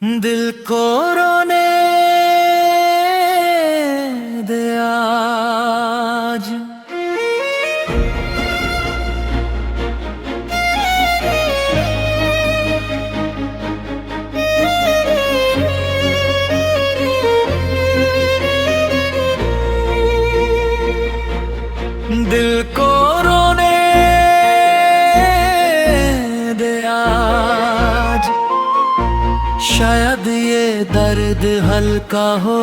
दिल को रोने दे आज। दिल को रोने दे आज, शायद ये दर्द हल्का हो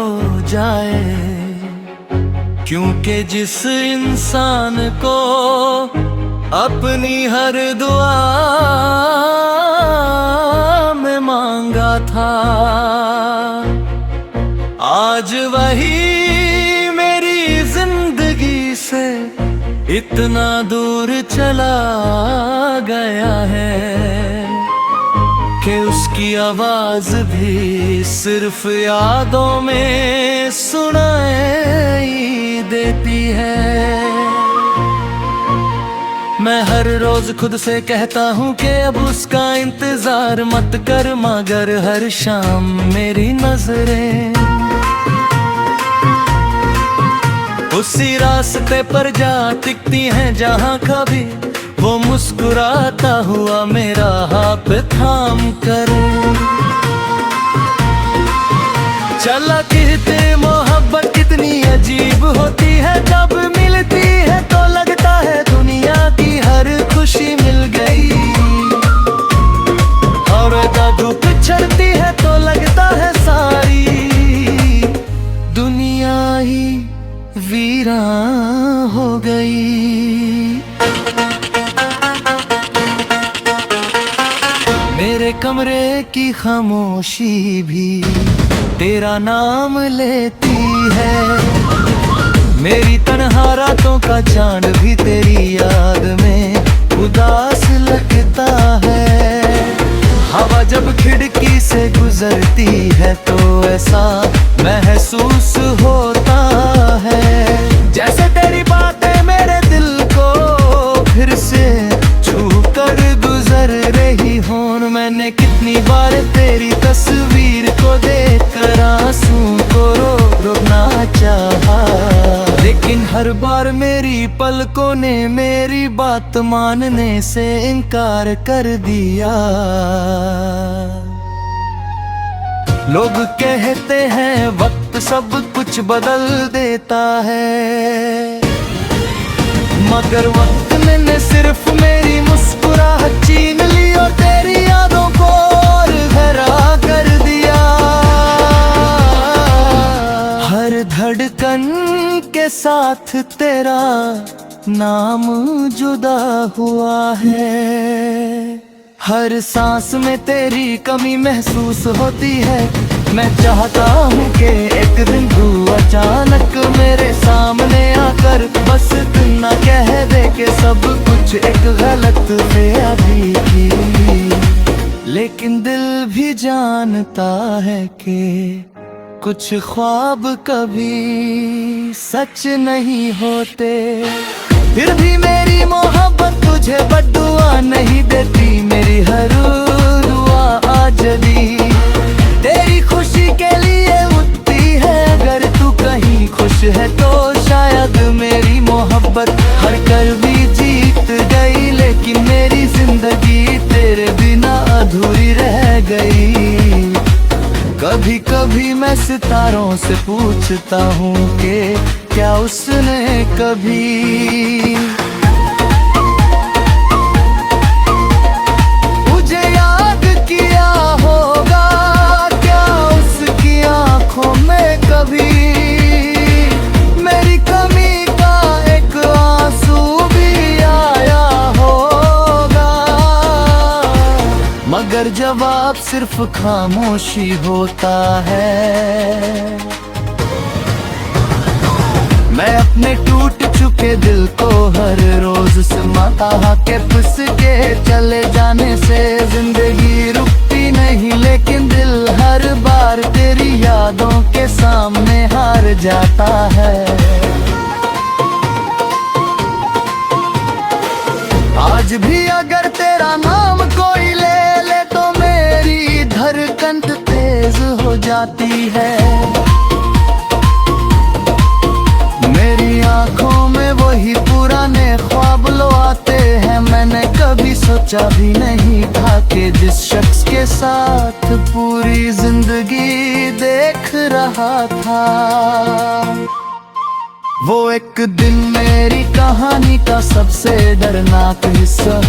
जाए। क्योंकि जिस इंसान को अपनी हर दुआ में मांगा था, आज वही मेरी जिंदगी से इतना दूर चला गया है कि उसकी आवाज भी सिर्फ यादों में सुनाई देती है। मैं हर रोज खुद से कहता हूँ कि अब उसका इंतजार मत कर, मगर हर शाम मेरी नजरें उसी रास्ते पर जा टिकती हैं जहाँ कभी वो मुस्कुराता हुआ मेरा हाथ थाम कर चला। कहते मोहब्बत कितनी अजीब होती है, जब मिलती है तो लगता है दुनिया की हर खुशी मिल गई, और जब पिछड़ती है तो लगता है सारी दुनिया ही वीरान हो गई। मेरे कमरे की खामोशी भी तेरा नाम लेती है, मेरी तन्हा रातों का चांद भी तेरी याद में उदास लगता है। हवा जब खिड़की से गुजरती है तो ऐसा महसूस होता है जैसे तेरी बातें मेरे दिल को फिर से छू कर गुजर रही हों। मैंने कितनी बार तेरी तस्वीर को देखकर आंसू को रोकना चाहा, लेकिन हर बार मेरी पलकों ने मेरी बात मानने से इनकार कर दिया। लोग कहते हैं वक्त सब कुछ बदल देता है, मगर वक्त ने सिर्फ मेरी मुस्कुराहट छीन ली और तेरी यादों को और गहरा कर दिया। हर धड़कन के साथ तेरा नाम जुदा हुआ है, हर सांस में तेरी कमी महसूस होती है। मैं चाहता हूँ कि एक दिन तू अचानक मेरे सामने आकर बस इतना कह दे कि सब कुछ एक गलत फहमी थी, लेकिन दिल भी जानता है कि कुछ ख्वाब कभी सच नहीं होते। फिर भी मेरी मोहब्बत तुझे बद्दुआ नहीं देती, मेरी हर दुआ आज दी तेरी खुशी के लिए उठती है। अगर तू कहीं खुश है तो शायद मेरी मोहब्बत हर कर भी जीत गई, लेकिन मेरी जिंदगी तेरे बिना अधूरी रह गई। कभी कभी मैं सितारों से पूछता हूँ कि क्या उसने कभी मुझे याद किया होगा, क्या उसकी आंखों में कभी मेरी कमी का एक आंसू भी आया होगा। मगर जवाब सिर्फ खामोशी होता है। मैं अपने टूट चुके दिल को हर रोज समाता के पिस के चले जाने से जिंदगी रुकती नहीं, लेकिन दिल हर बार तेरी यादों के सामने हार जाता है। आज भी अगर तेरा नाम कोई ले ले तो मेरी धड़कन जाती है। मेरी आंखों में वही पुराने ख्वाब लो आते हैं। मैंने कभी सोचा भी नहीं था कि जिस शख्स के साथ पूरी जिंदगी देख रहा था, वो एक दिन मेरी कहानी का सबसे दर्दनाक हिस्सा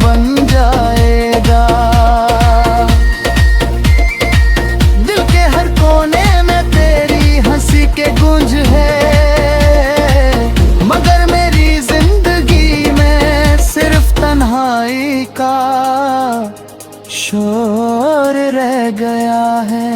बन जाएगा। दिल के हर कोने में तेरी हंसी के गूंज है, मगर मेरी जिंदगी में सिर्फ तन्हाई का शोर रह गया है।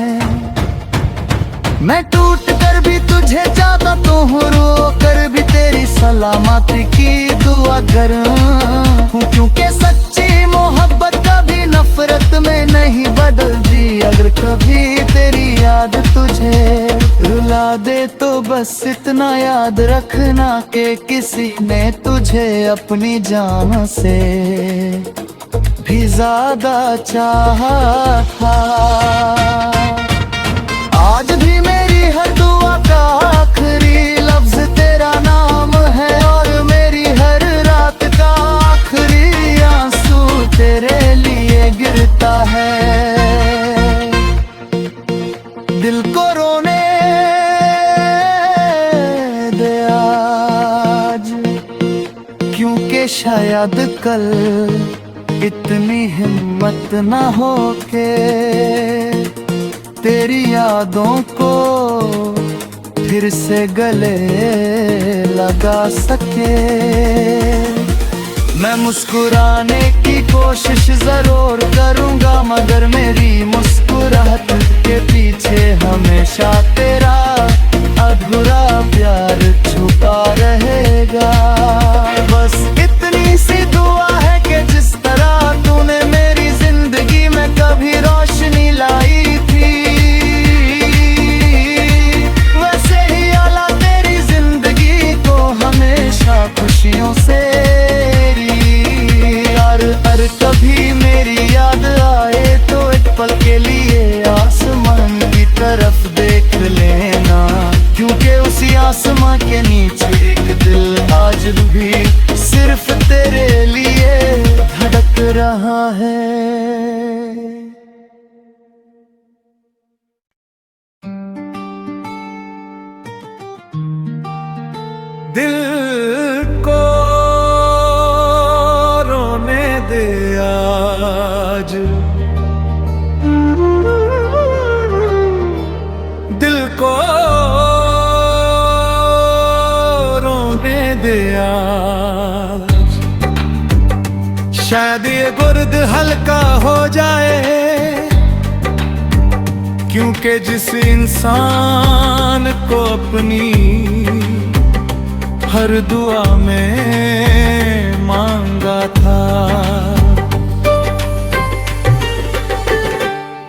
मैं टूट कर भी तुझे चाहता तो हूँ, रो कर भी तेरी सलामती की दुआ करूँ, क्योंकि सच्ची मोहब्बत कभी नफरत में नहीं बदलती। अगर कभी तेरी याद तुझे रुला दे तो बस इतना याद रखना कि किसी ने तुझे अपनी जान से भी ज्यादा चाहा था। आज भी मेरी हर दुआ का आखिरी लफ्ज तेरा नाम है, और मेरी हर रात का आखिरी आंसू तेरे लिए गिरता है। दिल को रोने दे आज, क्योंकि शायद कल इतनी हिम्मत ना हो के तेरी यादों को फिर से गले लगा सके। मैं मुस्कुराने की कोशिश जरूर करूंगा, मगर मेरी मुस्कुराहट के पीछे हमेशा तेरा अधूरा प्यार छुपा रहेगा। बस इतनी सी दुआ है कि जिस तरह तूने मेरी जिंदगी में कभी रोशनी लाई थी, वैसे ही अल्लाह तेरी जिंदगी को हमेशा खुशियों से और कभी मेरी याद आए तो एक पल के लिए आसमान की तरफ देख लेना, क्योंकि उसी आसमान के नीचे एक दिल आज भी सिर्फ तेरे लिए धड़क रहा है। दिल को रोने दे आज, दिल को रोने दे आज। शायद ये गुर्द हल्का हो जाए, क्योंकि जिस इंसान को अपनी हर दुआ में मांगा था,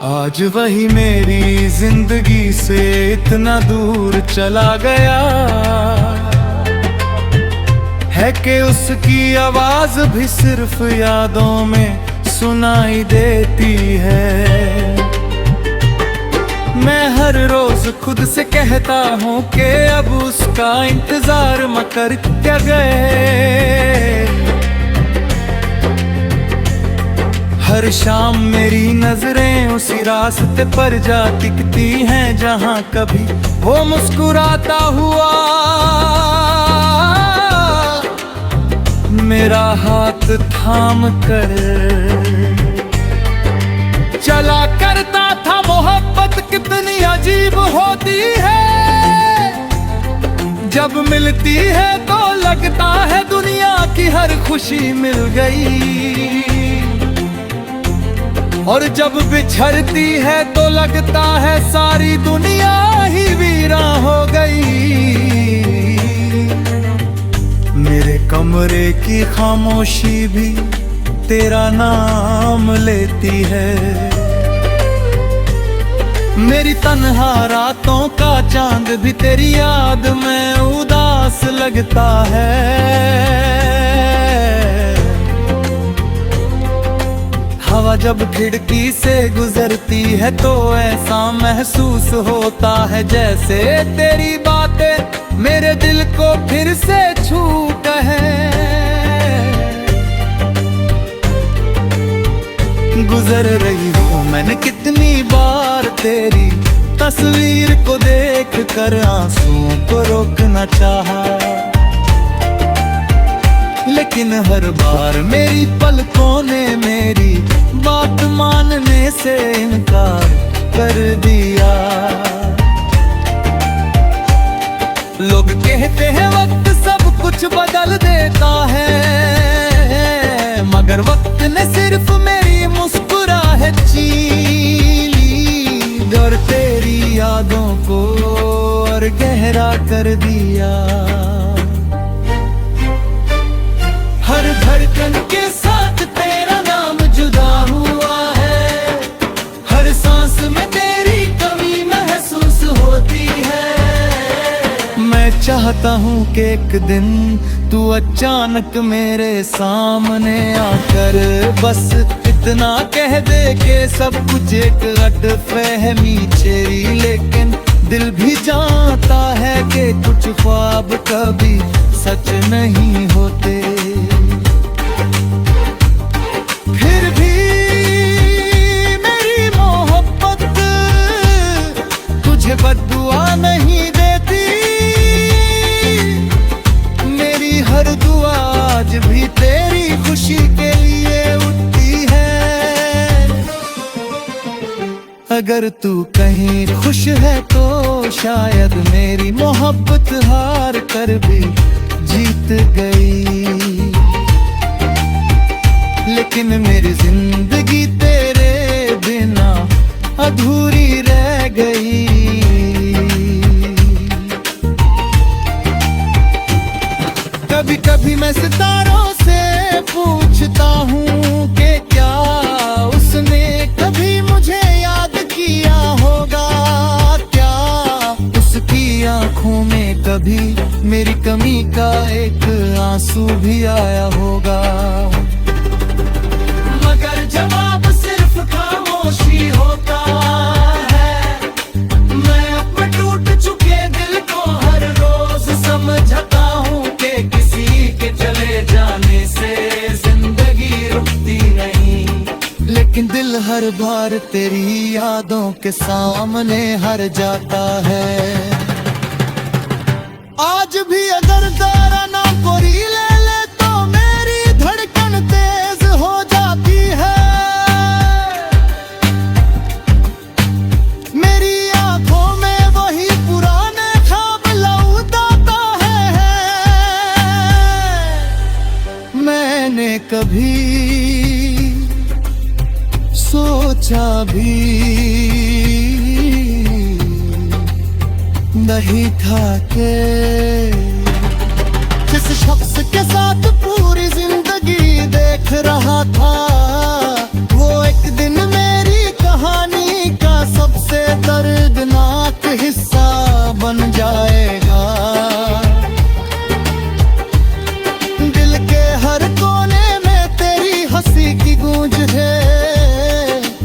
आज वही मेरी जिंदगी से इतना दूर चला गया है कि उसकी आवाज भी सिर्फ यादों में सुनाई देती है। मैं हर रोज खुद से कहता हूँ कि अब उसका इंतजार म कर क्या गए। हर शाम मेरी नजरें उसी रास्ते पर जा टिकती हैं, जहाँ कभी वो मुस्कुराता हुआ मेरा हाथ थाम कर चला करता था। मोहब्बत कितनी अजीब होती है, जब मिलती है तो लगता है दुनिया की हर खुशी मिल गई, और जब बिछड़ती है तो लगता है सारी दुनिया ही वीरान हो गई। मेरे कमरे की खामोशी भी तेरा नाम लेती है, मेरी तन्हा रातों का चांद भी तेरी याद में उदास लगता है। हवा जब खिड़की से गुजरती है तो ऐसा महसूस होता है जैसे तेरी बातें मेरे दिल को फिर से छू है। गुजर रही हूँ मैंने कितनी बार तेरी तस्वीर को देख कर आंसुओं को रोकना चाहा, लेकिन हर बार मेरी पलकों ने मेरी बात मानने से इनकार कर दिया। लोग कहते हैं वक्त सब कुछ बदल देता है, मगर वक्त ने सिर्फ मेरी मुस्कुराहट छीनी और तेरी यादों को और गहरा कर दिया। हर धड़कन के साथ तेरा नाम जुदा हुआ है, हर सांस में तेरी कमी महसूस होती है। मैं चाहता हूँ कि एक दिन तू अचानक मेरे सामने आकर बस इतना कह दे कि सब कुछ एक गलतफहमी तेरी, लेकिन दिल भी जानता है कि कुछ ख्वाब कभी सच नहीं होते। फिर भी मेरी मोहब्बत तुझे बद्दुआ नहीं देती, मेरी हर दुआ आज भी तेरी खुशी के लिए उठती है। अगर तू कहीं खुश है तो शायद मेरी मोहब्बत हार कर भी जीत गई, लेकिन मेरी जिंदगी तेरे बिना अधूरी रह गई। कभी कभी मैं सितारों से पूछता हूँ कि क्या उसने कभी मुझे याद किया होगा, क्या उसकी आंखों में कभी मेरी कमी का एक आंसू भी आया होगा। मगर जवाब सिर्फ खामोशी होता है, मैं अपने टूट चुके दिल को हर रोज समझता हूँ कि किसी के चले जाने से जिंदगी रुकती नहीं, लेकिन दिल हर बार तेरी यादों के सामने हार जाता है। आज भी अगर दारा ना कोरी ले ले तो मेरी धड़कन तेज हो जाती है, मेरी आंखों में वही पुराने ख्वाब लौटाता है। मैंने कभी सोचा भी नहीं था कि जिस शख्स के साथ पूरी जिंदगी देख रहा था वो एक दिन मेरी कहानी का सबसे दर्दनाक हिस्सा बन जाएगा। दिल के हर कोने में तेरी हंसी की गूंज है,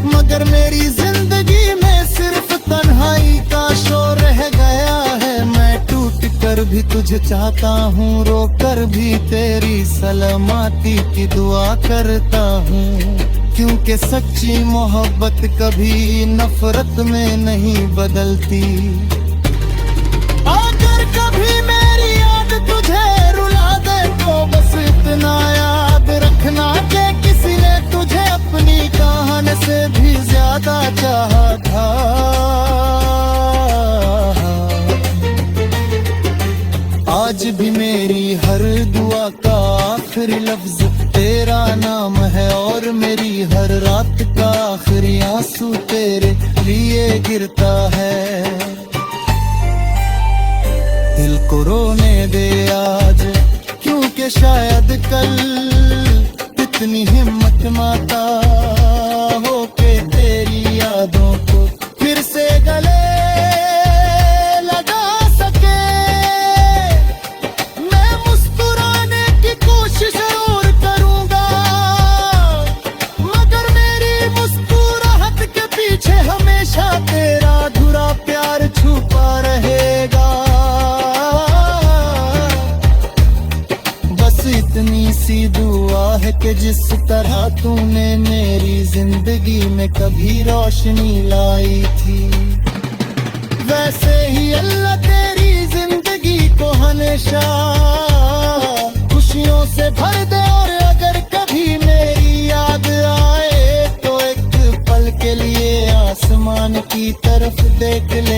मगर मेरी जिंदगी में सिर्फ तन्हाई का शोर रह गया है। मैं टूट कर भी तुझे चाहता हूँ, रो कर भी तेरी सलामती की दुआ करता हूँ, क्योंकि सच्ची मोहब्बत कभी नफरत में नहीं बदलती। अगर कभी मेरी याद तुझे रुला दे तो बस इतना याद रखना कि किसी ने तुझे अपनी कहानी से भी ज्यादा चाहा था। आज भी मेरी हर दुआ का आखिरी लफ्ज तेरा नाम है और मेरी हर रात का आखिरी आंसू तेरे लिए गिरता है। दिल को रोने दे आज, क्योंकि शायद कल इतनी हिम्मत माता हो के तेरी यादों को फिर से गले लगा सके। मैं मुस्कुराने की कोशिश और करूंगा, मगर मेरी हमेशा तेरा अधूरा प्यार छुपा रहेगा। बस इतनी सी दुआ है कि जिस तरह तूने मेरी जिंदगी में कभी रोशनी लाई थी, वैसे ही अल्लाह तेरी जिंदगी को हमेशा खुशियों से भर दे। और अगर कभी मेरी याद आए तो एक पल के लिए आसमान की तरफ देख ले।